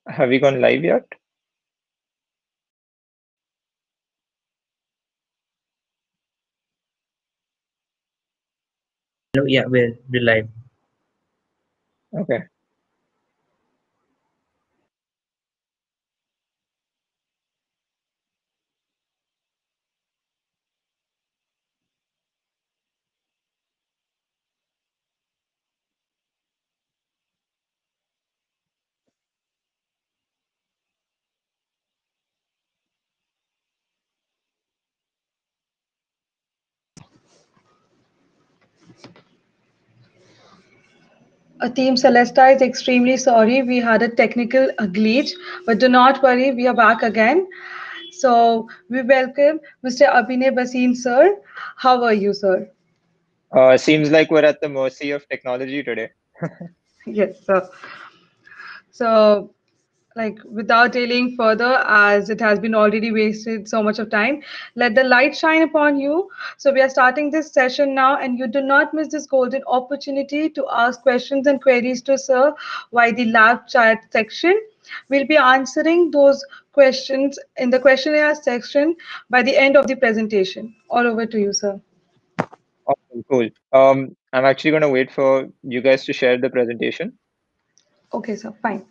Have we gone live yet? Hello, yeah, we're live. Okay. Team Celesta is extremely sorry. We had a technical glitch, but do not worry, we are back again. So we welcome Mr. Abhinay Bhasin, sir. How are you, sir? Seems like we're at the mercy of technology today. Yes, sir. So, like, without delaying further, as it has been already wasted so much of time, let the light shine upon you. So, we are starting this session now, and you do not miss this golden opportunity to ask questions and queries to Sir via the live chat section. We'll be answering those questions in the questionnaire section by the end of the presentation. All over to you, sir. Awesome, cool. I'm actually going to wait for you guys to share the presentation. Okay, sir, fine.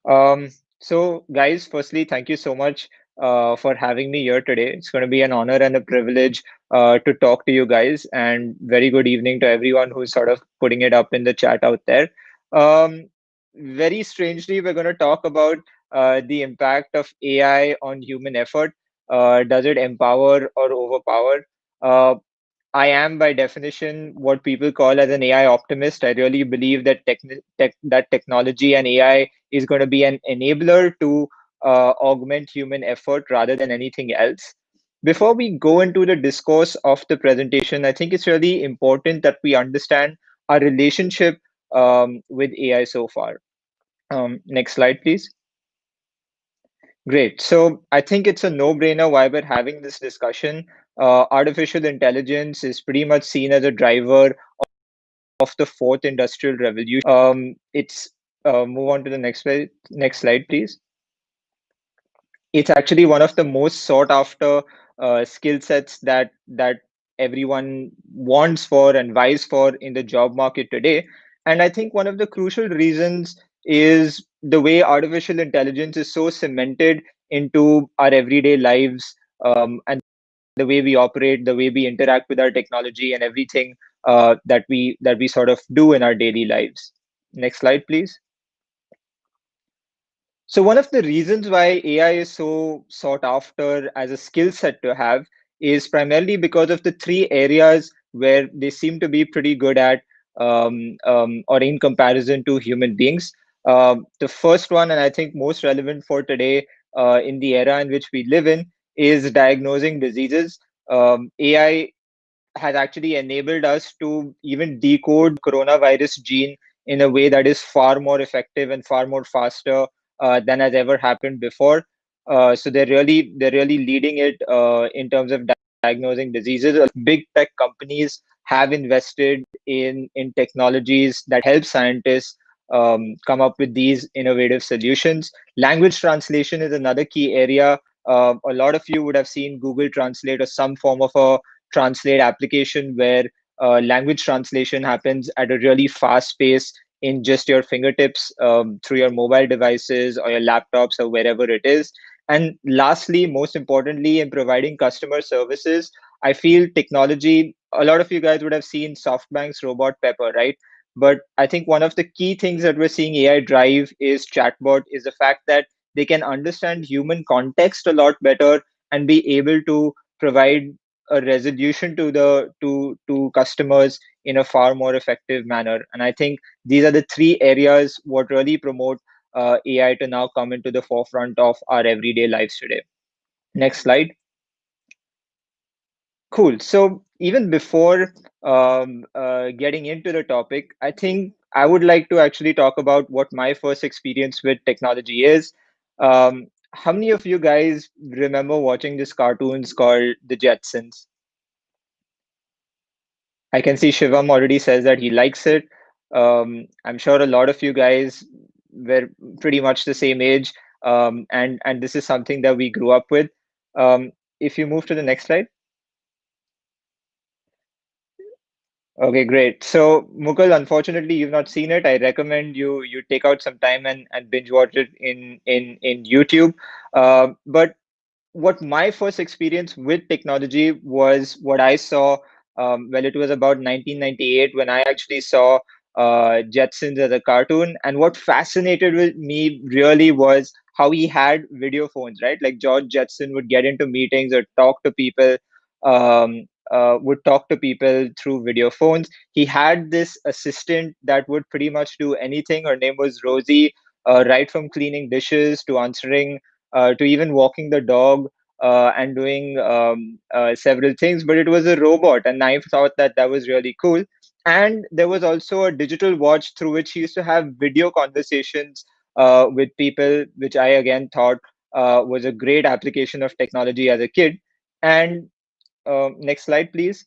Um, so guys, firstly, thank you so much for having me here today. It's going to be an honor and a privilege to talk to you guys, and very good evening to everyone who's sort of putting it up in the chat out there. Um, very strangely, we're going to talk about the impact of AI on human effort. Does it empower or overpower? Uh, I am by definition what people call as an AI optimist. I really believe that that technology and AI is going to be an enabler to augment human effort rather than anything else. Before we go into the discourse of the presentation, I think it's really important that we understand our relationship with AI so far. Next slide, please. Great. So I think it's a no-brainer why we're having this discussion. Artificial intelligence is pretty much seen as a driver of the fourth industrial revolution. It's Move on to the next slide, please. It's actually one of the most sought after skill sets that everyone wants for and vies for in the job market today. And I think one of the crucial reasons is the way artificial intelligence is so cemented into our everyday lives, and the way we operate, the way we interact with our technology, and everything that we sort of do in our daily lives. Next slide, please. So one of the reasons why AI is so sought after as a skill set to have is primarily because of the three areas where they seem to be pretty good at, or in comparison to human beings. The first one, and I think most relevant for today, in the era in which we live in, is diagnosing diseases. AI has actually enabled us to even decode coronavirus gene in a way that is far more effective and far more faster than has ever happened before. So they're really leading it in terms of diagnosing diseases. Big tech companies have invested in technologies that help scientists come up with these innovative solutions. Language translation is another key area. A lot of you would have seen Google Translate or some form of a translate application where language translation happens at a really fast pace in just your fingertips, through your mobile devices or your laptops or wherever it is. And lastly, most importantly, in providing customer services, I feel technology, a lot of you guys would have seen SoftBank's robot Pepper, right? But I think one of the key things that we're seeing AI drive is chatbot, is the fact that they can understand human context a lot better and be able to provide a resolution to to customers in a far more effective manner. And I think these are the three areas what really promote AI to now come into the forefront of our everyday lives today. Next slide. Cool. So even before getting into the topic, I think I would like to actually talk about what my first experience with technology is. How many of you guys remember watching this cartoons called The Jetsons? I can see Shivam already says that he likes it. I'm sure a lot of you guys were pretty much the same age, and this is something that we grew up with. If you move to the next slide. Okay, great. So, Mukul, unfortunately, you've not seen it. I recommend you take out some time and binge watch it in YouTube. But what my first experience with technology was what I saw. Well, it was about 1998 when I actually saw Jetsons as a cartoon. And what fascinated with me really was how he had video phones, right? Like George Jetson would get into meetings or talk to people, would talk to people through video phones. He had this assistant that would pretty much do anything. Her name was Rosie, right from cleaning dishes to answering, to even walking the dog, and doing several things, but it was a robot, and I thought that that was really cool. And there was also a digital watch through which he used to have video conversations with people, which I again thought was a great application of technology as a kid. And next slide, please.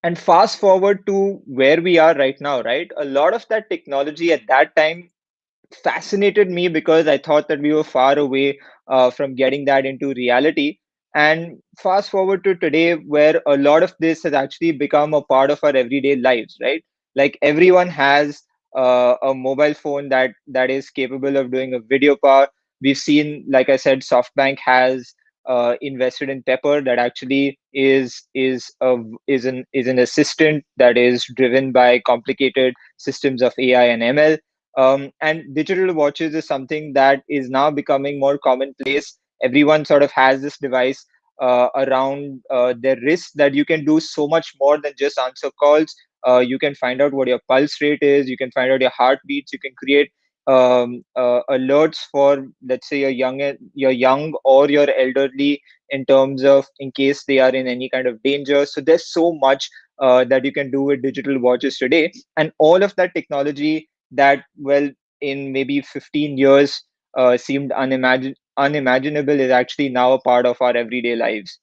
And fast forward to where we are right now, right? A lot of that technology at that time fascinated me because I thought that we were far away from getting that into reality. And fast forward to today, where a lot of this has actually become a part of our everyday lives, right? Like everyone has a mobile phone that is capable of doing a video call. We've seen, like I said, SoftBank has invested in Pepper, that actually is an assistant that is driven by complicated systems of AI and ML. And digital watches is something that is now becoming more commonplace. Everyone sort of has this device around their wrist, that you can do so much more than just answer calls. You can find out what your pulse rate is. You can find out your heartbeats. You can create alerts for, let's say, your young or your elderly, in terms of in case they are in any kind of danger. So there's so much that you can do with digital watches today, and all of that technology that, well, in maybe 15 years seemed unimaginable, is actually now a part of our everyday lives.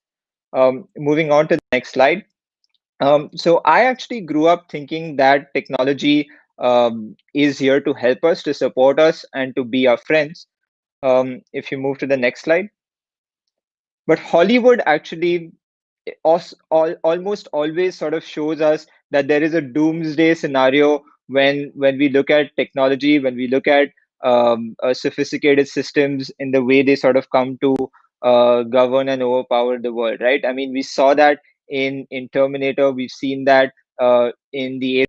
Moving on to the next slide. So I actually grew up thinking that technology is here to help us, to support us, and to be our friends. If you move to the next slide. But Hollywood actually almost always sort of shows us that there is a doomsday scenario when we look at technology, when we look at sophisticated systems in the way they sort of come to govern and overpower the world, right? I mean, we saw that in Terminator. We've seen that in the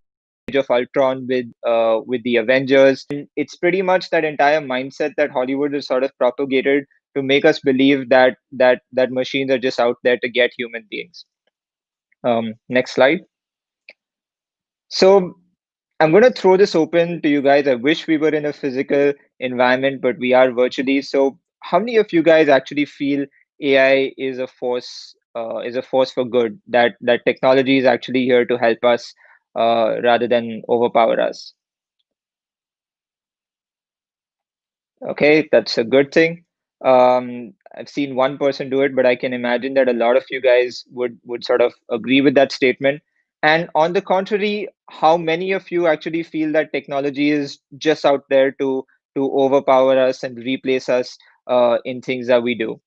Age of Ultron with the Avengers. And it's pretty much that entire mindset that Hollywood has sort of propagated to make us believe that machines are just out there to get human beings. Next slide. So I'm going to throw this open to you guys. I wish we were in a physical environment, but we are virtually. So how many of you guys actually feel AI is a force for good? That technology is actually here to help us rather than overpower us? Okay, that's a good thing. I've seen one person do it, but I can imagine that a lot of you guys would sort of agree with that statement. And on the contrary, how many of you actually feel that technology is just out there to overpower us and replace us in things that we do?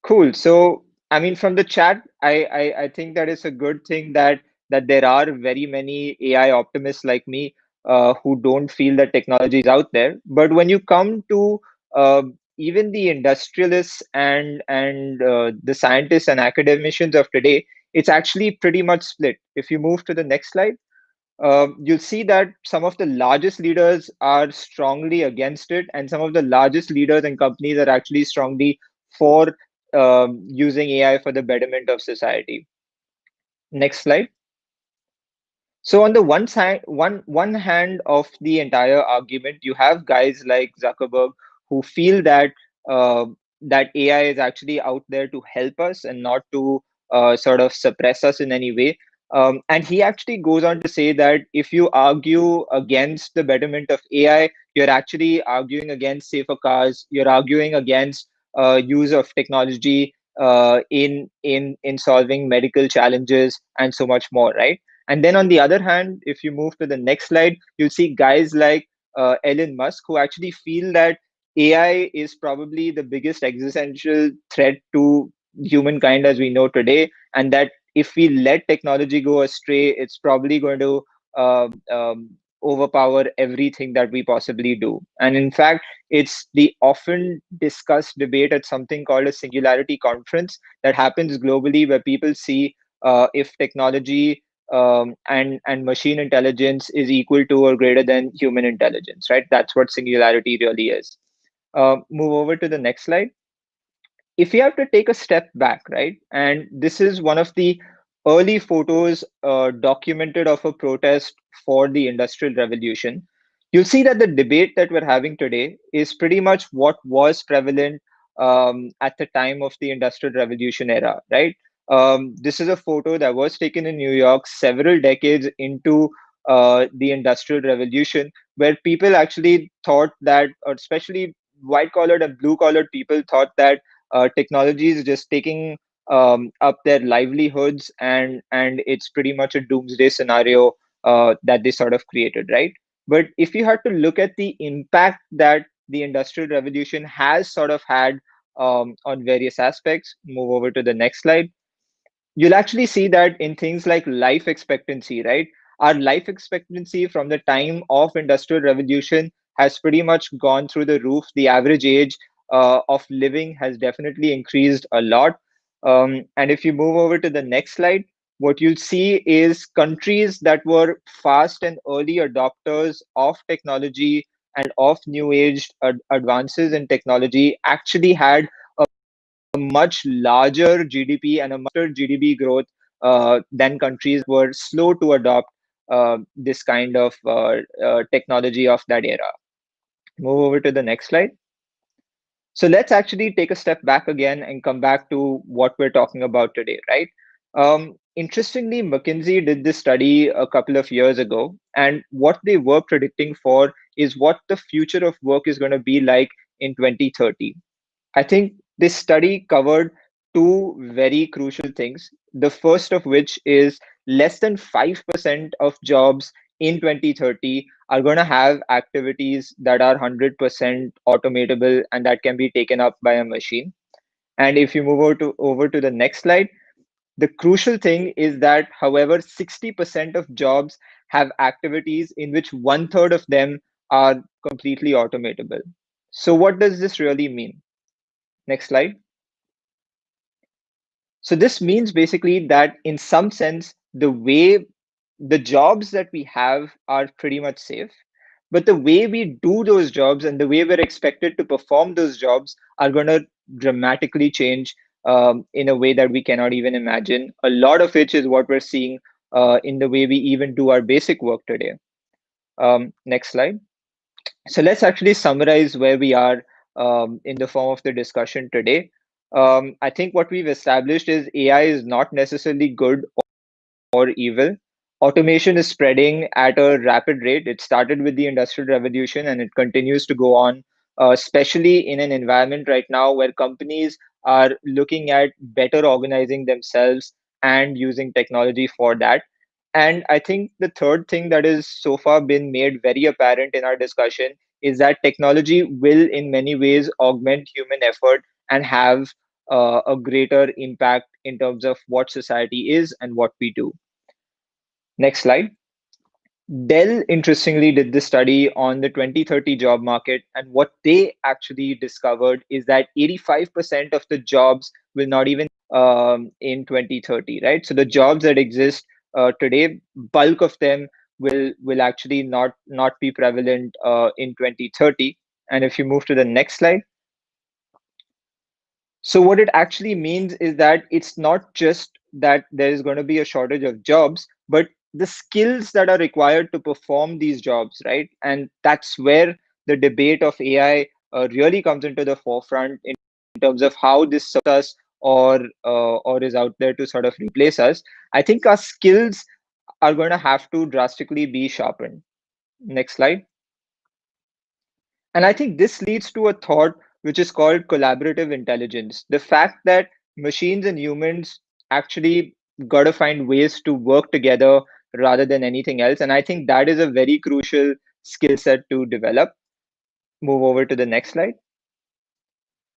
Cool. So, I mean, from the chat, I think that it's a good thing that there are very many AI optimists like me who don't feel that technology is out there. But when you come to even the industrialists and the scientists and academicians of today, it's actually pretty much split. If you move to the next slide, you'll see that some of the largest leaders are strongly against it, and some of the largest leaders and companies are actually strongly for using AI for the betterment of society. Next slide. So on the one hand of the entire argument, you have guys like Zuckerberg who feel that uh, that AI is actually out there to help us and not to sort of suppress us in any way. And he actually goes on to say that if you argue against the betterment of AI, you're actually arguing against safer cars, you're arguing against use of technology in solving medical challenges and so much more, right? And then on the other hand, if you move to the next slide, you'll see guys like Elon Musk who actually feel that AI is probably the biggest existential threat to humankind as we know today, and that if we let technology go astray, it's probably going to uh, um, overpower everything that we possibly do. And in fact, it's the often discussed debate at something called a singularity conference that happens globally, where people see if technology and machine intelligence is equal to or greater than human intelligence, right? That's what singularity really is. Move over to the next slide. If you have to take a step back, right, and this is one of the early photos documented of a protest for the Industrial Revolution, you'll see that the debate that we're having today is pretty much what was prevalent at the time of the Industrial Revolution era, right? This is a photo that was taken in New York several decades into the Industrial Revolution, where people actually thought that, or especially white collared and blue collared people thought that technology is just taking up their livelihoods, and it's pretty much a doomsday scenario that they sort of created, right? But if you had to look at the impact that the Industrial Revolution has sort of had on various aspects, move over to the next slide, you'll actually see that in things like life expectancy, right? Our life expectancy from the time of Industrial Revolution has pretty much gone through the roof. The average age of living has definitely increased a lot. And if you move over to the next slide, what you'll see is countries that were fast and early adopters of technology and of new age advances in technology actually had much larger GDP and a much GDP growth than countries that were slow to adopt this kind of technology of that era. Move over to the next slide. So let's actually take a step back again and come back to what we're talking about today, right? Interestingly, McKinsey did this study a couple of years ago, and what they were predicting for is what the future of work is going to be like in 2030. I think this study covered two very crucial things. The first of which is less than 5% of jobs in 2030 are going to have activities that are 100% automatable and that can be taken up by a machine. And if you move over to the next slide, the crucial thing is that, however, 60% of jobs have activities in which one third of them are completely automatable. So, what does this really mean? Next slide. So this means basically that in some sense, the jobs that we have are pretty much safe, but the way we do those jobs and the way we're expected to perform those jobs are going to dramatically change in a way that we cannot even imagine. A lot of which is what we're seeing in the way we even do our basic work today. Next slide. So let's actually summarize where we are in the form of the discussion today. I think what we've established is AI is not necessarily good or evil. Automation is spreading at a rapid rate. It started with the Industrial Revolution and it continues to go on, especially in an environment right now where companies are looking at better organizing themselves and using technology for that. And I think the third thing that is so far been made very apparent in our discussion is that technology will, in many ways, augment human effort and have a greater impact in terms of what society is and what we do. Next slide. Dell interestingly did this study on the 2030 job market, and what they actually discovered is that 85% of the jobs will not even in 2030, right? So the jobs that exist today, bulk of them will actually not be prevalent in 2030. And if you move to the next slide, so what it actually means is that it's not just that there is going to be a shortage of jobs, but the skills that are required to perform these jobs, right? And that's where the debate of AI really comes into the forefront in terms of how this serves us or is out there to sort of replace us. I think our skills are going to have to drastically be sharpened. Next slide. And I think this leads to a thought which is called collaborative intelligence. The fact that machines and humans actually got to find ways to work together rather than anything else. And I think that is a very crucial skill set to develop. Move over to the next slide.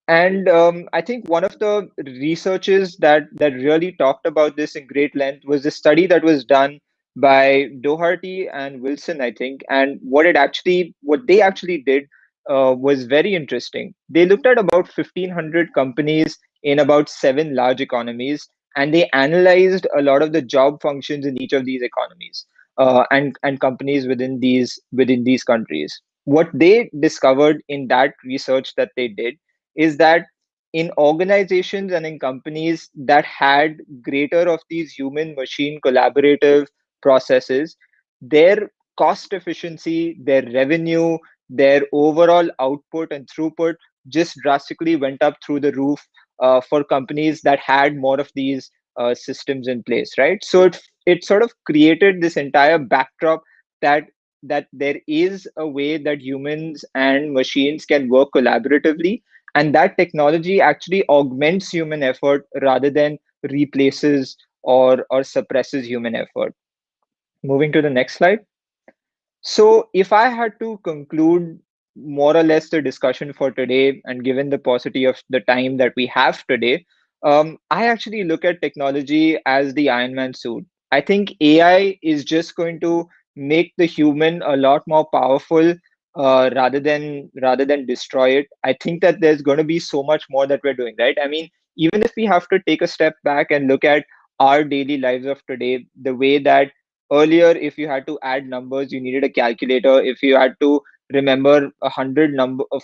And I think one of the researches that really talked about this in great length was the study that was done by Doherty and Wilson, I think. And what they actually did was very interesting. They looked at about 1,500 companies in about seven large economies, and they analyzed a lot of the job functions in each of these economies and companies within these countries. What they discovered in that research that they did is that in organizations and in companies that had greater of these human machine collaborative processes, their cost efficiency, their revenue, their overall output and throughput just drastically went up through the roof for companies that had more of these systems in place, right? So it sort of created this entire backdrop that there is a way that humans and machines can work collaboratively, and that technology actually augments human effort rather than replaces or suppresses human effort. Moving to the next slide. So, if I had to conclude more or less the discussion for today, and given the paucity of the time that we have today, I actually look at technology as the Iron Man suit. I think AI is just going to make the human a lot more powerful rather than destroy it. I think that there's going to be so much more that we're doing, right? I mean, even if we have to take a step back and look at our daily lives of today, the way that earlier, if you had to add numbers, you needed a calculator. If you had to remember 100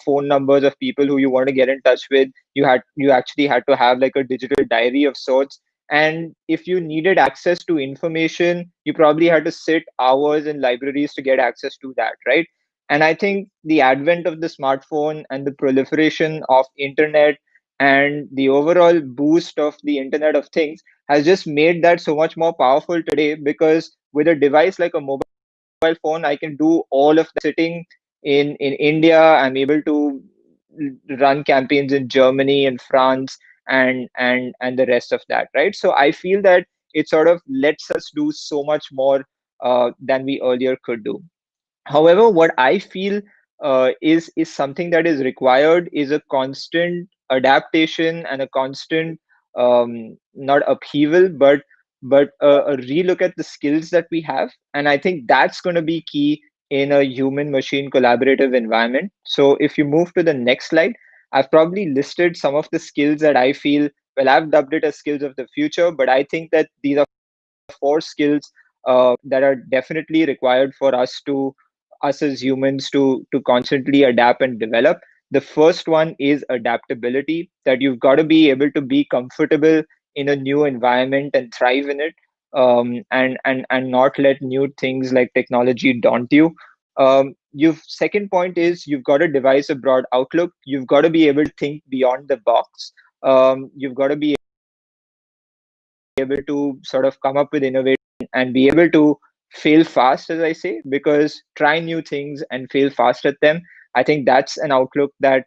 phone numbers of people who you want to get in touch with, you actually had to have like a digital diary of sorts. And if you needed access to information, you probably had to sit hours in libraries to get access to that, right? And I think the advent of the smartphone and the proliferation of internet and the overall boost of the Internet of Things has just made that so much more powerful today, because with a device like a mobile phone, I can do all of that sitting in India. I'm able to run campaigns in Germany and France and the rest of that, right? So I feel that it sort of lets us do so much more than we earlier could do. However, what I feel is something that is required is a constant adaptation and a constant not upheaval, but a relook at the skills that we have, and I think that's going to be key in a human-machine collaborative environment. So if you move to the next slide, I've probably listed some of the skills that I feel. Well, I've dubbed it as skills of the future, but I think that these are four skills that are definitely required for us as humans to constantly adapt and develop. The first one is adaptability, that you've got to be able to be comfortable in a new environment and thrive in it, and not let new things like technology daunt you. You've Second point is you've got to devise a broad outlook. You've got to be able to think beyond the box. You've got to be able to sort of come up with innovation and be able to fail fast, as I say, because try new things and fail fast at them. I think that's an outlook that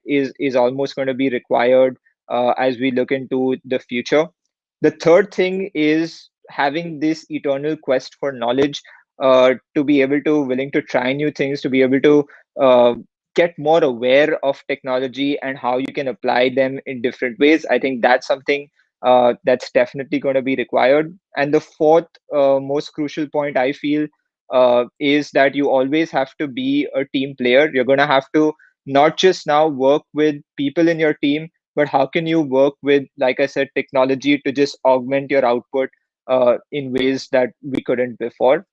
is almost going to be required as we look into the future. The third thing is having this eternal quest for knowledge, to be able to willing to try new things, to be able to uh, get more aware of technology and how you can apply them in different ways. I think that's something that's definitely going to be required. And the fourth most crucial point I feel is that you always have to be a team player. You're going to have to not just now work with people in your team, but how can you work with, like I said, technology to just augment your output in ways that we couldn't before.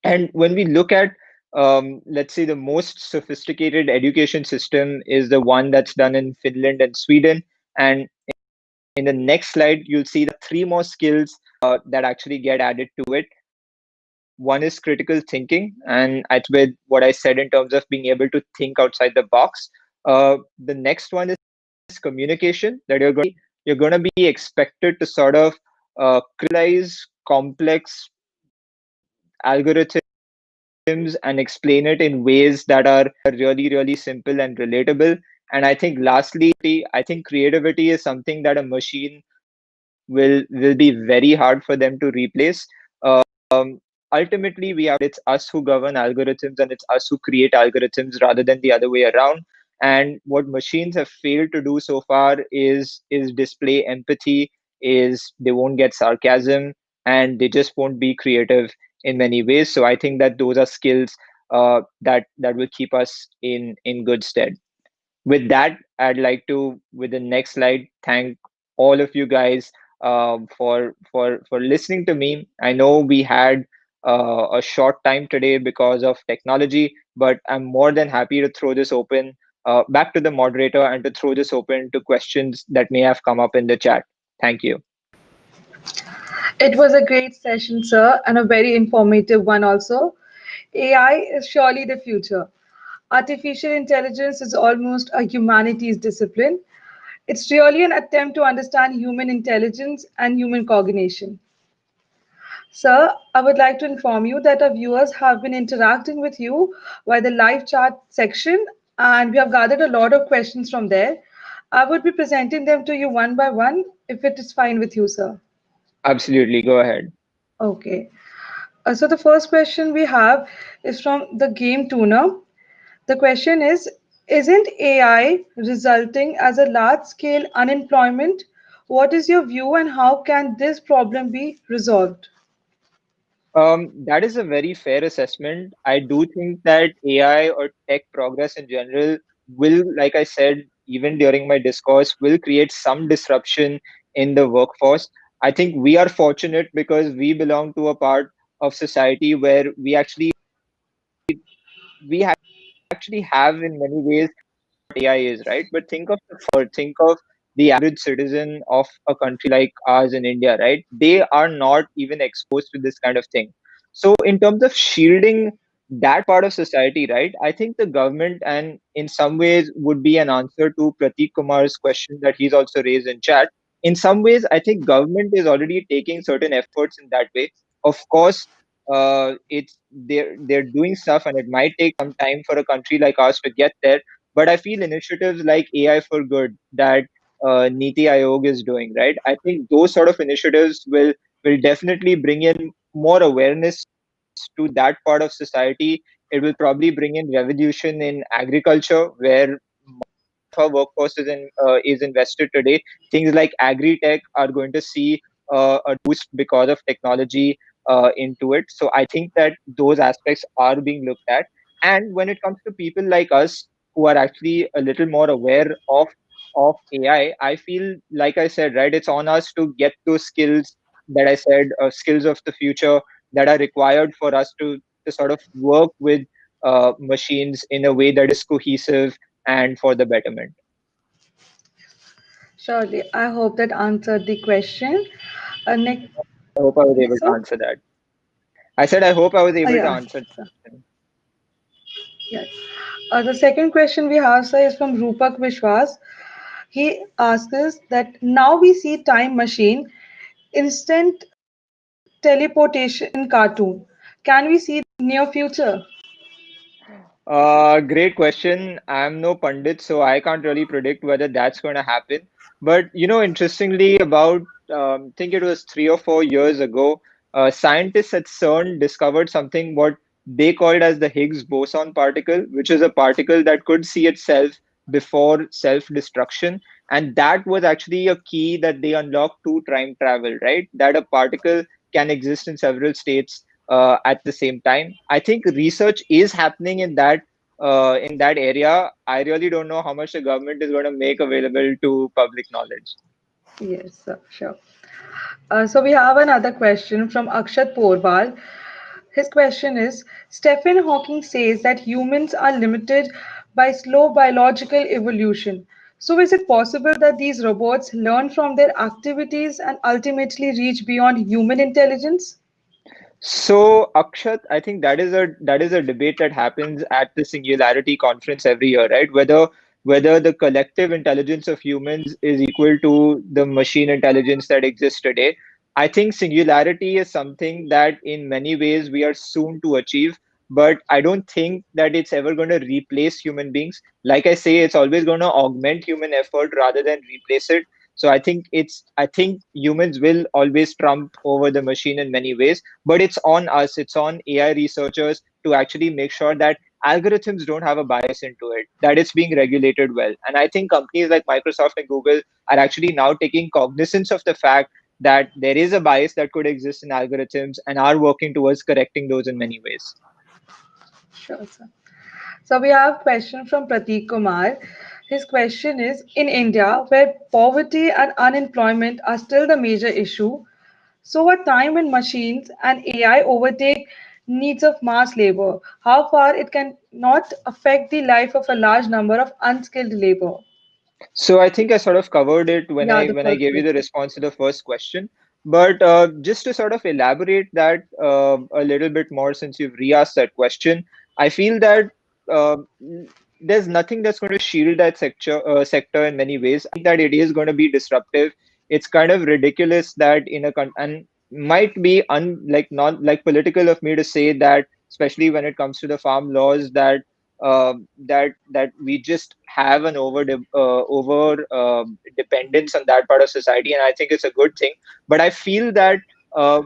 And when we look at, let's say, the most sophisticated education system is the one that's done in Finland and Sweden. And in the next slide, you'll see the three more skills that actually get added to it. One is critical thinking, and it's with what I said in terms of being able to think outside the box. The next one is communication, that you're going to be expected to sort of crystallize complex algorithms and explain it in ways that are really, really simple and relatable. And I think lastly, I think creativity is something that a machine will be very hard for them to replace. Um, Ultimately, we have it's us who govern algorithms and it's us who create algorithms rather than the other way around. And what machines have failed to do so far is display empathy, is they won't get sarcasm, and they just won't be creative in many ways. So I think that those are skills that will keep us in good stead. With that, I'd like to, with the next slide, thank all of you guys for listening to me. I know we had a short time today because of technology, but I'm more than happy to throw this open back to the moderator and to throw this open to questions that may have come up in the chat. Thank you. It was a great session, sir, and a very informative one also. AI is surely the future. Artificial intelligence is almost a humanities discipline. It's really an attempt to understand human intelligence and human cognition. Sir, I would like to inform you that our viewers have been interacting with you via the live chat section, and we have gathered a lot of questions from there. I would be presenting them to you one by one if it is fine with you, sir. Absolutely, go ahead. Okay. So the first question we have is from the game tuner. The question is: isn't AI resulting as a large scale unemployment? What is your view and how can this problem be resolved? That is a very fair assessment. I do think that AI or tech progress in general will, like I said, even during my discourse, will create some disruption in the workforce. I think we are fortunate because we belong to a part of society where we actually have in many ways AI is, right? But think of the farmer, think of the average citizen of a country like ours in India, right? They are not even exposed to this kind of thing. So, in terms of shielding that part of society, right, I think the government, and in some ways, would be an answer to Prateek Kumar's question that he's also raised in chat. In some ways, I think government is already taking certain efforts in that way. Of course, it's they're doing stuff, and it might take some time for a country like ours to get there, but I feel initiatives like AI for Good that Niti Aayog is doing, right? I think those sort of initiatives will definitely bring in more awareness to that part of society. It will probably bring in revolution in agriculture, where our workforce is invested today. Things like agri-tech are going to see a boost because of technology into it. So I think that those aspects are being looked at. And when it comes to people like us who are actually a little more aware of AI, I feel like I said, right, it's on us to get those skills that I said, skills of the future that are required for us to sort of work with machines in a way that is cohesive and for the betterment. Surely, I hope that answered the question. Next, I hope I was able yes, to sir. answer that. I said I hope I was able to Yeah, answer sir. that. Yes. The second question we have, sir, is from Rupak Vishwas. He asks us that now we see time machine, instant teleportation in cartoon. Can we see this in near future? Great question. I'm no pundit, so I can't really predict whether that's going to happen. But interestingly, about I think it was 3 or 4 years ago, scientists at CERN discovered something what they called as the Higgs boson particle, which is a particle that could see itself before self-destruction, and that was actually a key that they unlocked to time travel, right? That a particle can exist in several states at the same time. I think research is happening in that area. I really don't know how much the government is going to make available to public knowledge. Yes, sir, sure. So we have another question from Akshat Porwal. His question is: Stephen Hawking says that humans are limited by slow biological evolution. So, is it possible that these robots learn from their activities and ultimately reach beyond human intelligence? So Akshat, I think that is a debate that happens at the Singularity conference every year, right? whether the collective intelligence of humans is equal to the machine intelligence that exists today. I think singularity is something that in many ways we are soon to achieve, but I don't think that it's ever going to replace human beings. Like I say, it's always going to augment human effort rather than replace it. So I think humans will always trump over the machine in many ways, but it's on us, it's on AI researchers to actually make sure that algorithms don't have a bias into it, that it's being regulated well. And I think companies like Microsoft and Google are actually now taking cognizance of the fact that there is a bias that could exist in algorithms and are working towards correcting those in many ways. Sure, sir. So we have a question from Prateek Kumar. His question is, in India, where poverty and unemployment are still the major issue, so a time when machines and AI overtake needs of mass labor, how far it can not affect the life of a large number of unskilled labor? So I think I sort of covered it when Yeah, I the when I first gave you the question. response to the first question. But just to sort of elaborate that a little bit more, since you've re-asked that question, I feel that uh, there's nothing that's going to shield that sector in many ways. I think that it is going to be disruptive. It's kind of ridiculous that and might be like not like political of me to say that, especially when it comes to the farm laws, that that we just have an over dependence on that part of society, and I think it's a good thing. But I feel that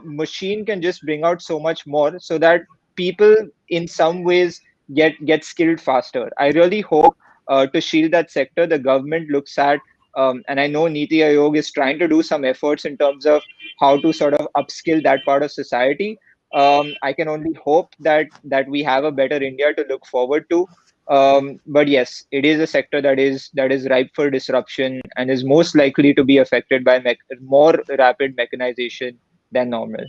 machine can just bring out so much more, so that people in some ways get skilled faster. I really hope to shield that sector, the government looks at and I know Niti Aayog is trying to do some efforts in terms of how to sort of upskill that part of society. I can only hope that we have a better India to look forward to. But yes, it is a sector that is ripe for disruption and is most likely to be affected by more rapid mechanization than normal.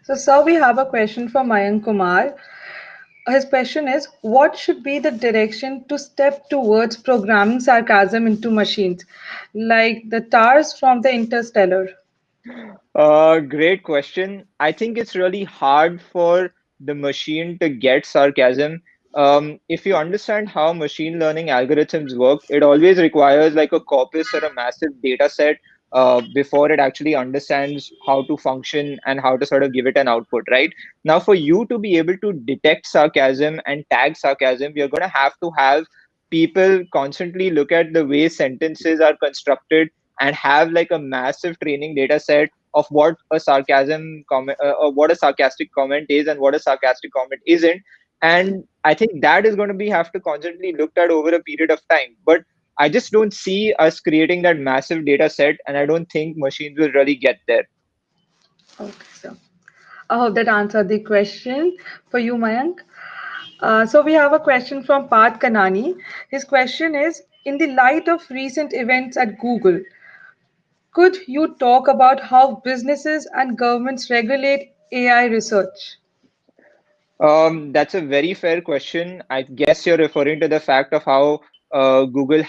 So, sir, we have a question from Mayank Kumar. His question is, what should be the direction to step towards programming sarcasm into machines, like the TARS from the Interstellar? Great question. I think it's really hard for the machine to get sarcasm. If you understand how machine learning algorithms work, it always requires like a corpus or a massive data set before it actually understands how to function and how to sort of give it an output, right? Now, for you to be able to detect sarcasm and tag sarcasm, you're going to have people constantly look at the way sentences are constructed and have like a massive training data set of what a sarcasm comment what a sarcastic comment is and what a sarcastic comment isn't. And I think that is going to be have to constantly looked at over a period of time. But I just don't see us creating that massive data set, and I don't think machines will really get there. Okay, so I hope that answered the question for you, Mayank. So we have a question from Parth Kanani. His question is, in the light of recent events at Google, could you talk about how businesses and governments regulate AI research? That's a very fair question. I guess you're referring to the fact of how Google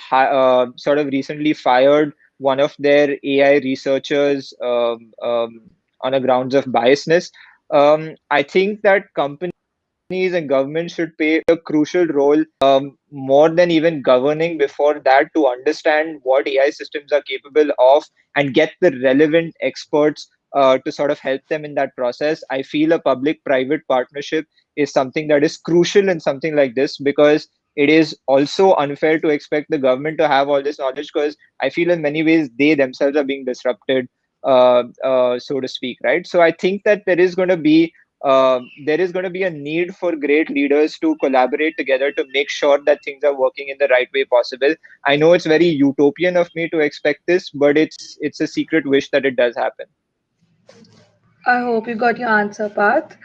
sort of recently fired one of their AI researchers on a grounds of biasness. I think that companies and governments should play a crucial role, more than even governing before that, to understand what AI systems are capable of and get the relevant experts to sort of help them in that process. I feel a public private partnership is something that is crucial in something like this, because it is also unfair to expect the government to have all this knowledge, because I feel in many ways they themselves are being disrupted, so to speak, right? So I think that there is going to be a need for great leaders to collaborate together to make sure that things are working in the right way possible. I know it's very utopian of me to expect this, but it's a secret wish that it does happen. I hope you got your answer, Parth.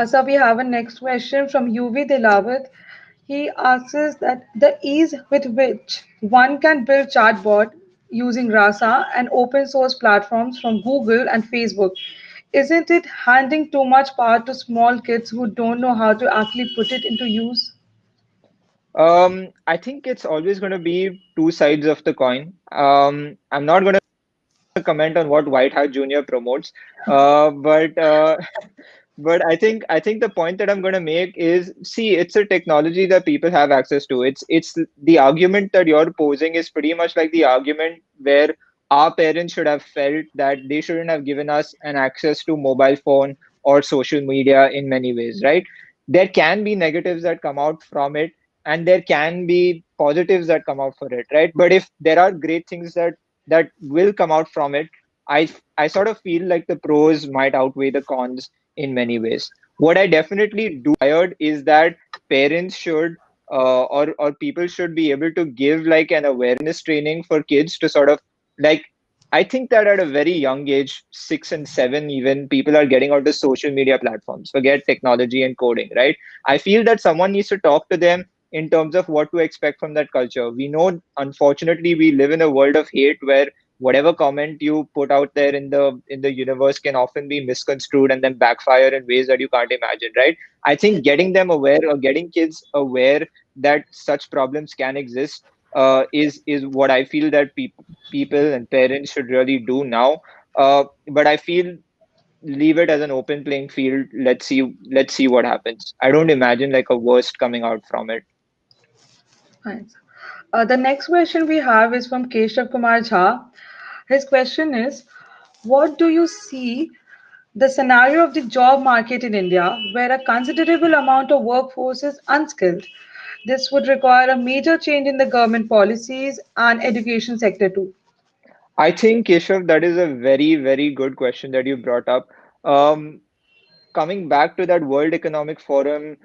So we have a next question from UV Dilawat. He asks us that the ease with which one can build chatbot using Rasa and open source platforms from Google and Facebook, isn't it handing too much power to small kids who don't know how to actually put it into use? I think it's always going to be two sides of the coin. I'm not going to comment on what White Hat Junior promotes, but But I think the point that I'm going to make is, see, it's a technology that people have access to. It's the argument that you're posing is pretty much like the argument where our parents should have felt that they shouldn't have given us an access to mobile phone or social media in many ways, right? There can be negatives that come out from it, and there can be positives that come out for it, right? But if there are great things that will come out from it, I sort of feel like the pros might outweigh the cons in many ways. What I definitely do hired is that parents should or people should be able to give like an awareness training for kids to sort of like, I think that at a very young age, 6 and 7 even, people are getting onto social media platforms, forget technology and coding, right? I feel that someone needs to talk to them in terms of what to expect from that culture. We know, unfortunately, we live in a world of hate where whatever comment you put out there in the universe can often be misconstrued and then backfire in ways that you can't imagine, right? I think getting them aware or getting kids aware that such problems can exist is what I feel that people and parents should really do now. But I feel leave it as an open playing field. Let's see what happens. I don't imagine like a worst coming out from it. Nice. The next question we have is from Keshav Kumar Jha. His question is, what do you see the scenario of the job market in India, where a considerable amount of workforce is unskilled? This would require a major change in the government policies and education sector too. I think, Keshav, that is a very, very good question that you brought up. Um, Coming back to that World Economic Forum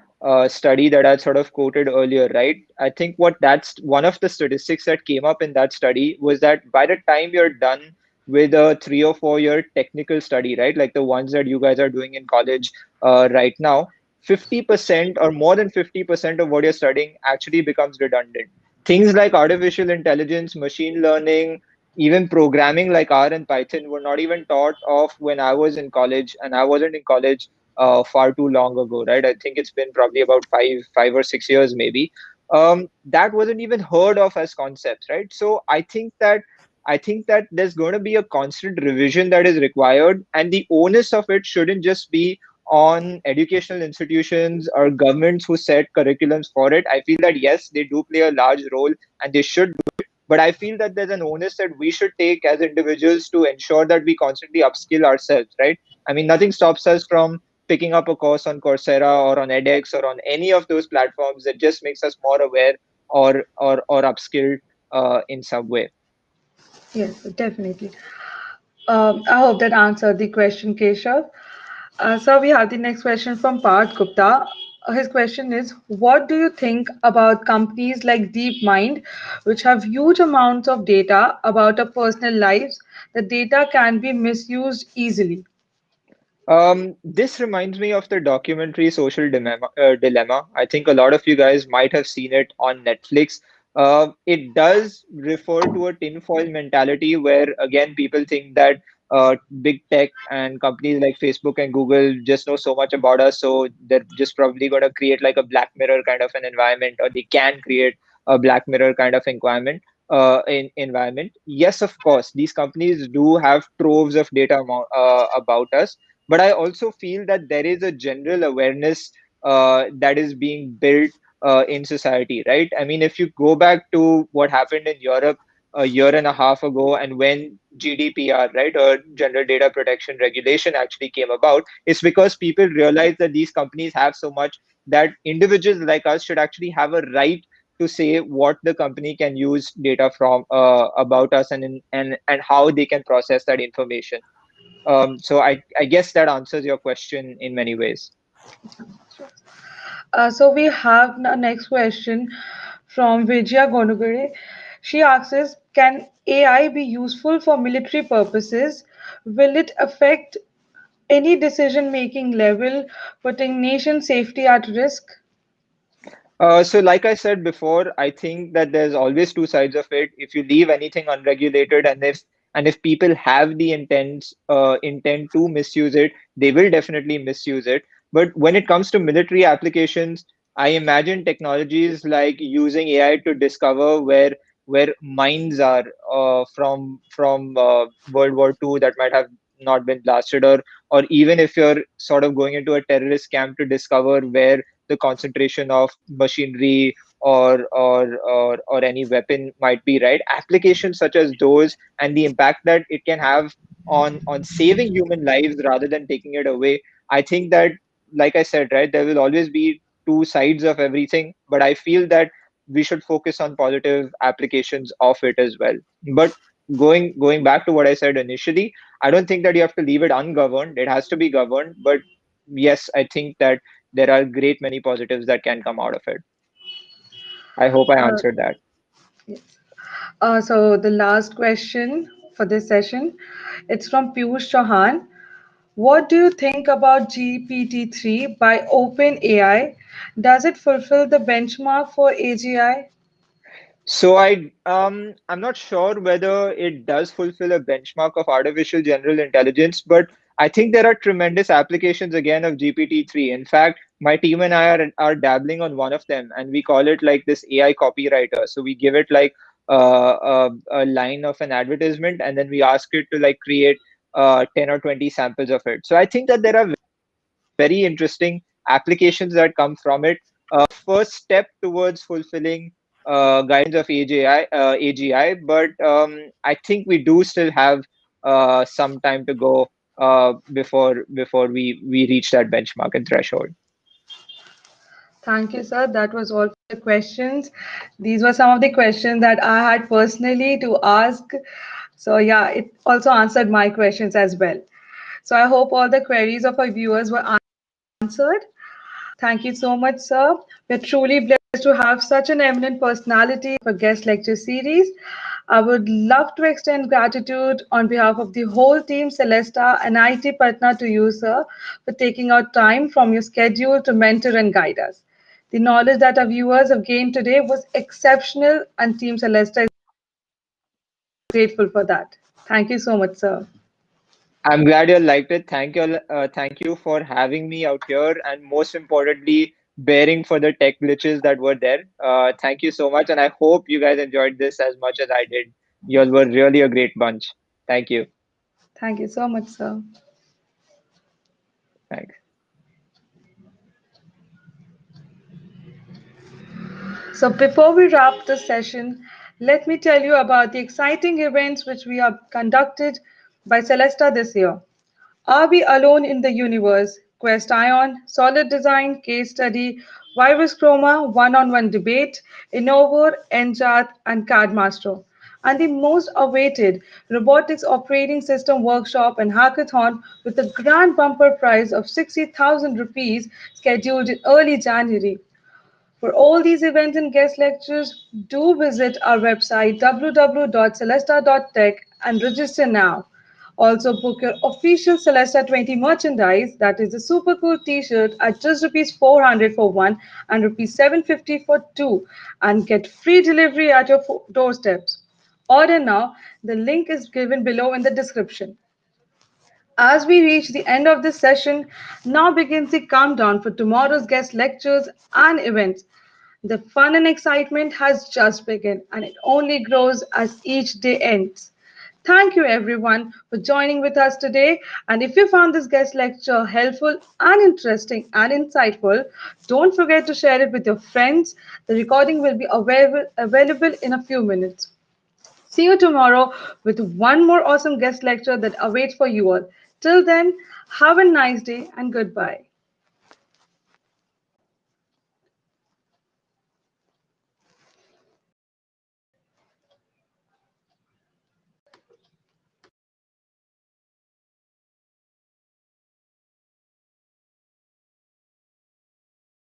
study that I sort of quoted earlier, right? I think what that's one of the statistics that came up in that study was that by the time you're done with a 3 or 4 year technical study, right, like the ones that you guys are doing in college right now, 50% or more than 50% of what you're studying actually becomes redundant. Things like artificial intelligence, machine learning, even programming like R and Python were not even taught of when I was in college, and I wasn't in college far too long ago, right? I think it's been probably about 5 or 6 years, maybe. That wasn't even heard of as concepts, right? So I think that there's going to be a constant revision that is required, and the onus of it shouldn't just be on educational institutions or governments who set curriculums for it. I feel that yes, they do play a large role, and they should, but I feel that there's an onus that we should take as individuals to ensure that we constantly upskill ourselves, right? I mean, nothing stops us from picking up a course on Coursera or on edX or on any of those platforms that just makes us more aware or upskilled in some way. Yes, definitely. I hope that answered the question, Keshav. So we have the next question from Parth Gupta. His question is, what do you think about companies like DeepMind, which have huge amounts of data about our personal lives? The data can be misused easily. This reminds me of the documentary Dilemma. I think a lot of you guys might have seen it on Netflix. It does refer to a tinfoil mentality where, again, people think that big tech and companies like Facebook and Google just know so much about us, so they're just probably going to create like a Black Mirror kind of an environment, or they can create a Black Mirror kind of environment. Environment. Yes, of course, these companies do have troves of data about us, but I also feel that there is a general awareness that is being built in society, right? I mean, if you go back to what happened in Europe a year and a half ago, and when GDPR, right, or General Data Protection Regulation actually came about, it's because people realized that these companies have so much that individuals like us should actually have a right to say what the company can use data from about us, and how they can process that information. So I guess that answers your question in many ways. So we have the next question from Vijaya Gonugure. She asks, can AI be useful for military purposes? Will it affect any decision making level, putting nation safety at risk? So like I said before, I think that there's always two sides of it. If you leave anything unregulated, and if people have the intent to misuse it, they will definitely misuse it. But when it comes to military applications, I imagine technologies like using AI to discover where mines are from World War II that might have not been blasted, or even if you're sort of going into a terrorist camp to discover where the concentration of machinery or any weapon might be, right? Applications such as those and the impact that it can have on saving human lives rather than taking it away. I think that, like I said, right, there will always be two sides of everything, but I feel that we should focus on positive applications of it as well. But going back to what I said initially, I don't think that you have to leave it ungoverned. It has to be governed. But yes, I think that there are great many positives that can come out of it. I hope I Uh, answered that. yes. So the last question for this session, it's from Piyush Chauhan. What do you think about GPT-3 by OpenAI? Does it fulfill the benchmark for AGI? So I'm not sure whether it does fulfill a benchmark of artificial general intelligence, but I think there are tremendous applications again of GPT-3. In fact, my team and I are dabbling on one of them, and we call it like this AI copywriter. So we give it like a line of an advertisement, and then we ask it to like create 10 or 20 samples of it. So I think that there are very interesting applications that come from it. First step towards fulfilling guidance of AGI, but I think we do still have some time to go before we reach that benchmark and threshold. Thank you, sir. That was all for the questions. These were some of the questions that I had personally to ask. So, yeah, it also answered my questions as well. So, I hope all the queries of our viewers were answered. Thank you so much, sir. We're truly blessed to have such an eminent personality for guest lecture series. I would love to extend gratitude on behalf of the whole team, Celesta and IIT Patna, to you, sir, for taking out time from your schedule to mentor and guide us. The knowledge that our viewers have gained today was exceptional, and Team Celesta is grateful for that. Thank you so much, sir. I'm glad you liked it. Thank you for having me out here, and most importantly, bearing for the tech glitches that were there. Thank you so much, and I hope you guys enjoyed this as much as I did. You all were really a great bunch. Thank you. Thank you so much, sir. Thanks. So, before we wrap this session, let me tell you about the exciting events which we have conducted by Celesta this year. Are We Alone in the Universe? Quest Ion, Solid Design, Case Study, Virus Chroma, One on One Debate, Innovor, NChat, and CAD and the most awaited Robotics Operating System Workshop and Hackathon with a grand bumper prize of 60,000 rupees scheduled in early January. For all these events and guest lectures, do visit our website www.celesta.tech and register now. Also, book your official Celesta 20 merchandise, that is a super cool t shirt, at just rupees 400 for one and rupees 750 for two, and get free delivery at your doorsteps. Order now, the link is given below in the description. As we reach the end of this session, now begins the countdown for tomorrow's guest lectures and events. The fun and excitement has just begun, and it only grows as each day ends. Thank you, everyone, for joining with us today. And if you found this guest lecture helpful and interesting and insightful, don't forget to share it with your friends. The recording will be available in a few minutes. See you tomorrow with one more awesome guest lecture that awaits for you all. Till then, have a nice day and goodbye.